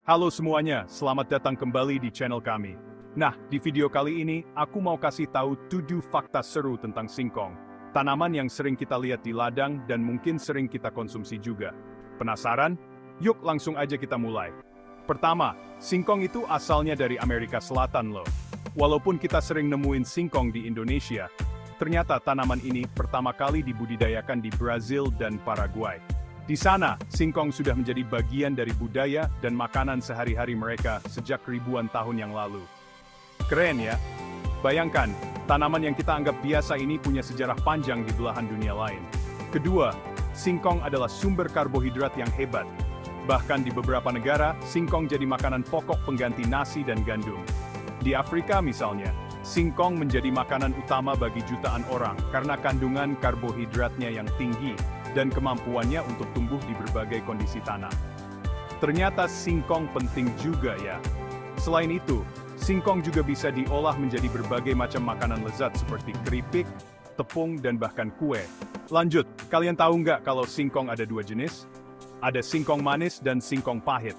Halo semuanya, selamat datang kembali di channel kami. Nah, di video kali ini, aku mau kasih tahu 7 fakta seru tentang singkong. Tanaman yang sering kita lihat di ladang dan mungkin sering kita konsumsi juga. Penasaran? Yuk langsung aja kita mulai. Pertama, singkong itu asalnya dari Amerika Selatan loh. Walaupun kita sering nemuin singkong di Indonesia, ternyata tanaman ini pertama kali dibudidayakan di Brazil dan Paraguay. Di sana, singkong sudah menjadi bagian dari budaya dan makanan sehari-hari mereka sejak ribuan tahun yang lalu. Keren ya? Bayangkan, tanaman yang kita anggap biasa ini punya sejarah panjang di belahan dunia lain. Kedua, singkong adalah sumber karbohidrat yang hebat. Bahkan di beberapa negara, singkong jadi makanan pokok pengganti nasi dan gandum. Di Afrika misalnya, singkong menjadi makanan utama bagi jutaan orang karena kandungan karbohidratnya yang tinggi dan kemampuannya untuk tumbuh di berbagai kondisi tanah. Ternyata singkong penting juga ya. Selain itu, singkong juga bisa diolah menjadi berbagai macam makanan lezat seperti keripik, tepung, dan bahkan kue. Lanjut, kalian tahu nggak kalau singkong ada dua jenis? Ada singkong manis dan singkong pahit.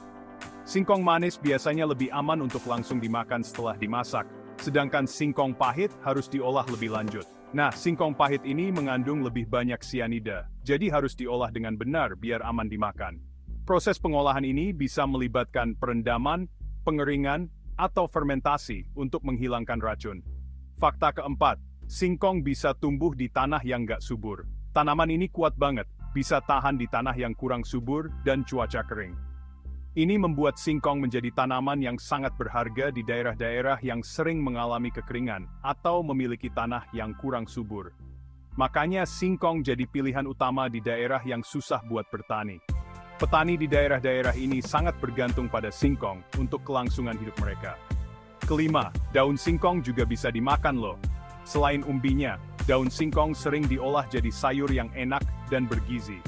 Singkong manis biasanya lebih aman untuk langsung dimakan setelah dimasak, sedangkan singkong pahit harus diolah lebih lanjut. Nah, singkong pahit ini mengandung lebih banyak sianida, jadi harus diolah dengan benar biar aman dimakan. Proses pengolahan ini bisa melibatkan perendaman, pengeringan, atau fermentasi untuk menghilangkan racun. Fakta keempat, singkong bisa tumbuh di tanah yang nggak subur. Tanaman ini kuat banget, bisa tahan di tanah yang kurang subur dan cuaca kering. Ini membuat singkong menjadi tanaman yang sangat berharga di daerah-daerah yang sering mengalami kekeringan atau memiliki tanah yang kurang subur. Makanya singkong jadi pilihan utama di daerah yang susah buat bertani. Petani di daerah-daerah ini sangat bergantung pada singkong untuk kelangsungan hidup mereka. Kelima, daun singkong juga bisa dimakan loh. Selain umbinya, daun singkong sering diolah jadi sayur yang enak dan bergizi.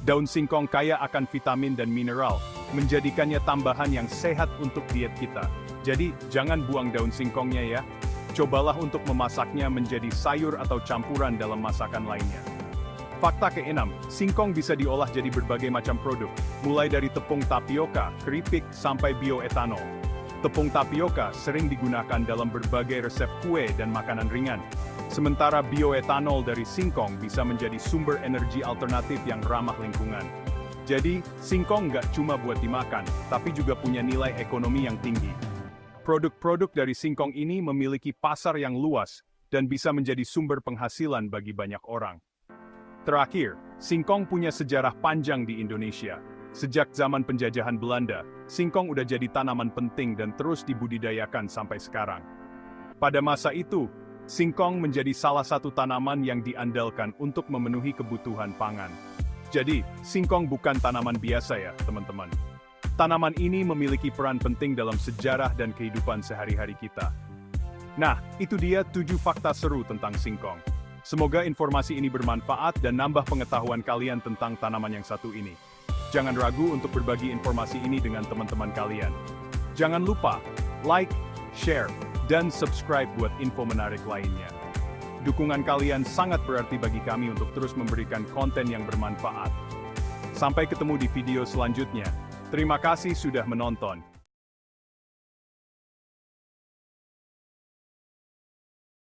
Daun singkong kaya akan vitamin dan mineral, menjadikannya tambahan yang sehat untuk diet kita. Jadi, jangan buang daun singkongnya ya. Cobalah untuk memasaknya menjadi sayur atau campuran dalam masakan lainnya. Fakta keenam, singkong bisa diolah jadi berbagai macam produk, mulai dari tepung tapioka, keripik, sampai bioetanol. Tepung tapioka sering digunakan dalam berbagai resep kue dan makanan ringan. Sementara bioetanol dari singkong bisa menjadi sumber energi alternatif yang ramah lingkungan. Jadi, singkong nggak cuma buat dimakan, tapi juga punya nilai ekonomi yang tinggi. Produk-produk dari singkong ini memiliki pasar yang luas dan bisa menjadi sumber penghasilan bagi banyak orang. Terakhir, singkong punya sejarah panjang di Indonesia. Sejak zaman penjajahan Belanda, singkong udah jadi tanaman penting dan terus dibudidayakan sampai sekarang. Pada masa itu, singkong menjadi salah satu tanaman yang diandalkan untuk memenuhi kebutuhan pangan. Jadi, singkong bukan tanaman biasa ya, teman-teman. Tanaman ini memiliki peran penting dalam sejarah dan kehidupan sehari-hari kita. Nah, itu dia 7 fakta seru tentang singkong. Semoga informasi ini bermanfaat dan nambah pengetahuan kalian tentang tanaman yang satu ini. Jangan ragu untuk berbagi informasi ini dengan teman-teman kalian. Jangan lupa, like, share, dan subscribe buat info menarik lainnya. Dukungan kalian sangat berarti bagi kami untuk terus memberikan konten yang bermanfaat. Sampai ketemu di video selanjutnya. Terima kasih sudah menonton.